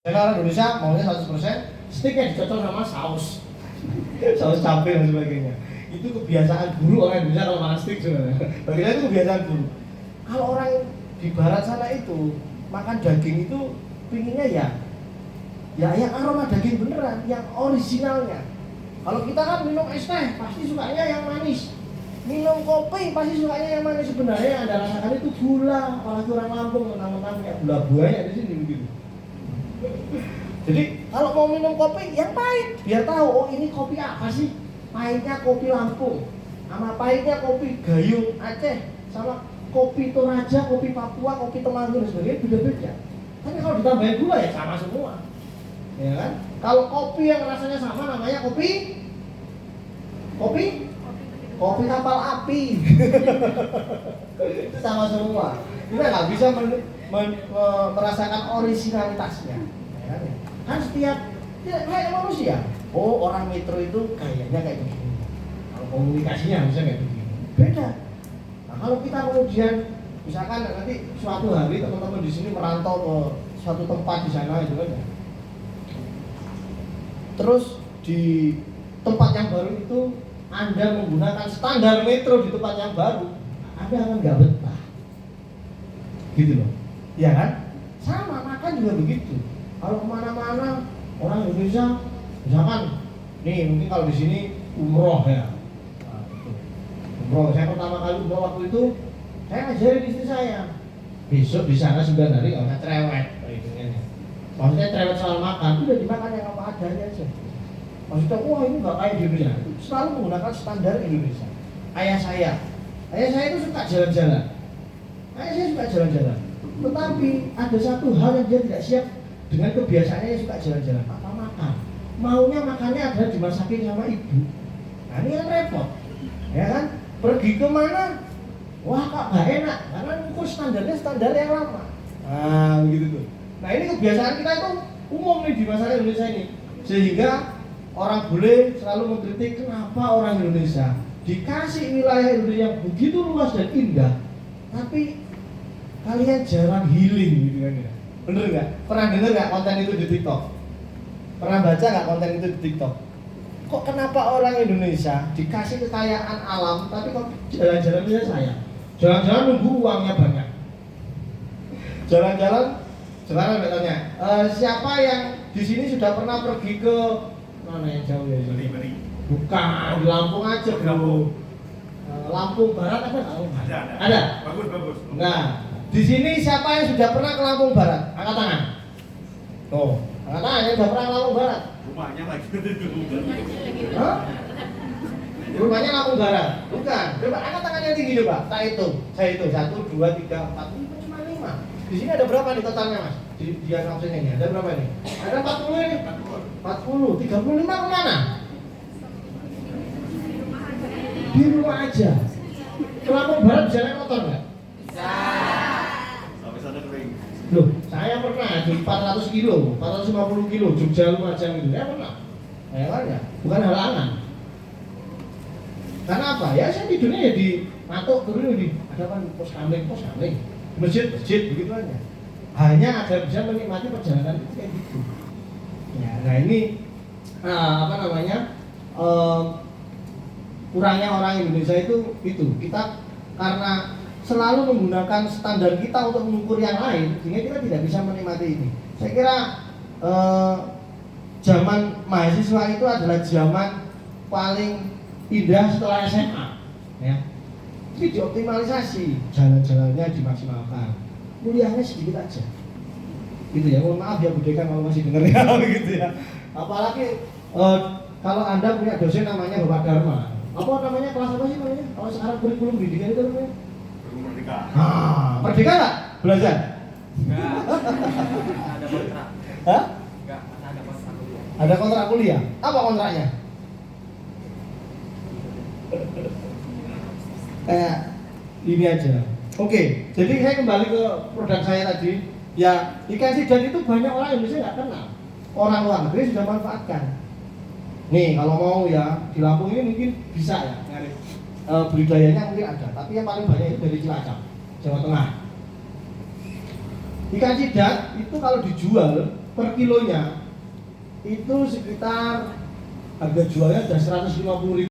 Karena orang Indonesia maunya 100% steaknya dicocol sama saus cabai dan sebagainya. Itu kebiasaan guru orang Indonesia kalau makan steak sebenarnya. Bagi saya itu kebiasaan guru. Kalau orang di barat sana itu makan daging itu pinginnya ya yang aroma daging beneran, yang originalnya. Kalau kita kan minum es teh pasti sukanya yang manis, minum kopi pasti sukanya yang manis. Sebenarnya yang Anda rasakan itu gula, apalagi orang Lampung mentang-mentang kayak gula buaya di sini begitu. Jadi kalau mau minum kopi yang pahit, biar tahu oh ini kopi apa sih? Pahitnya kopi Lampung, sama pahitnya kopi Gayung Aceh, sama kopi Toraja, kopi Papua, kopi Temanggung dan sebagainya beda-beda. Tapi kalau ditambahin gula ya sama semua, ya kan? Kalau kopi yang rasanya sama namanya kopi kapal api. Itu sama semua. Kita nggak bisa merasakan originalitasnya. Ya, kan setiap kayak manusia. Oh orang metro itu kayaknya kayak begini. Kalau komunikasinya bisa kayak begini. Beda. Nah kalau kita kemudian misalkan nanti suatu hari teman-teman di sini merantau ke suatu tempat di sana itu kan ya. Terus di tempat yang baru itu Anda menggunakan standar metro di tempat yang baru, Anda akan nggak betah. Gitu loh. Ya kan? Sama makan juga begitu. Kalau kemana-mana orang Indonesia, misalkan, nih mungkin kalau di sini umroh ya, nah, umroh. Saya pertama kali umroh waktu itu, saya ngajarin istri saya, besok di sana 9 hari nggak usah cerewet, maksudnya cerewet soal makan, udah dimakan yang apa adanya aja. Maksudnya, wah ini nggak kayak di Indonesia, selalu menggunakan standar Indonesia. Ayah saya itu suka jalan-jalan. Ayah saya suka jalan-jalan, tetapi ada satu hal yang dia tidak siap dengan kebiasaannya yang suka jalan-jalan, apa makan. Maunya makannya adalah dimasakin sama ibu. Nah ini kan repot, ya kan? Pergi kemana? Wah kak gak enak, karena ukur standarnya standar yang lama. Nah begitu tuh. Nah ini kebiasaan kita itu umum nih di masyarakat Indonesia ini, sehingga orang boleh selalu mengkritik kenapa orang Indonesia dikasih wilayah Indonesia yang begitu luas dan indah, tapi kalian jarang healing gitu kan ya. Bener nggak? Pernah dengar nggak konten itu di TikTok? Pernah baca nggak konten itu di TikTok? Kok kenapa orang Indonesia dikasih kekayaan alam, tapi kok jalan-jalannya sayang? Jalan-jalan nunggu uangnya banyak. Jalan-jalan, sekarang saya tanya, siapa yang di sini sudah pernah pergi ke mana yang jauh ya? Beri. Bukan, di Lampung aja bro. Lampung Barat ada nggak? Ada. Bagus. Nah, di sini siapa yang sudah pernah ke Lampung Barat? Angkat tangan. Tuh, angkat tangan yang sudah pernah ke Lampung Barat. Rumahnya lagi. Hah? Rumahnya Lampung Barat? Bukan. Coba angkat tangan yang tinggi coba. Saya hitung. 1, 2, 3, 4, 5, cuma 5. Di sini ada berapa nih totalnya mas? Di absen ini ada berapa nih? Ada 40 ini. 40. 35 kemana? Di rumah aja. Ke Lampung Barat bisa naik motor nggak? Sampai sana kering. Loh, saya pernah di 400 kilo, 450 kilo, Jogja Lumajang itu, saya pernah. Ya kan ya, bukan halangan. Karena apa? Ya saya tidurnya ya di Matuk, turun di ada kan pos kamling, masjid, begitu aja. Hanya agar bisa menikmati perjalanan itu kayak gitu. Ya, nah ini apa namanya? Kurangnya orang Indonesia itu kita karena selalu menggunakan standar kita untuk mengukur yang lain, sehingga kita tidak bisa menikmati ini. Saya kira zaman mahasiswa itu adalah zaman paling indah setelah SMA, ya. Jadi dioptimalisasi, jalan-jalannya dimaksimalkan, kuliahnya sedikit aja, gitu ya. Mohon maaf ya Budeka kalau masih dengar ya, gitu ya. Apalagi kalau Anda punya dosen namanya Bapak Dharma, apa namanya kelas apa sih namanya? Kalau sekarang kurikulum pendidikan itu namanya? Merdeka. Merdeka nggak belajar? Enggak. Ada kontrak. Hah? Enggak, ada kontrak kuliah. Ada kontrak kuliah. Apa kontraknya? Kayak ini aja. Oke, jadi saya kembali ke produk saya tadi. Ya, ikan sidat itu banyak orang Indonesia nggak kenal. Orang luar negeri sudah manfaatkan. Nih, kalau mau ya di Lampung ini mungkin bisa ya nyari budidayanya mungkin ada, tapi yang paling banyak itu dari Cilacap, Jawa Tengah. Ikan sidat itu kalau dijual per kilonya itu sekitar harga jualnya ada 150.000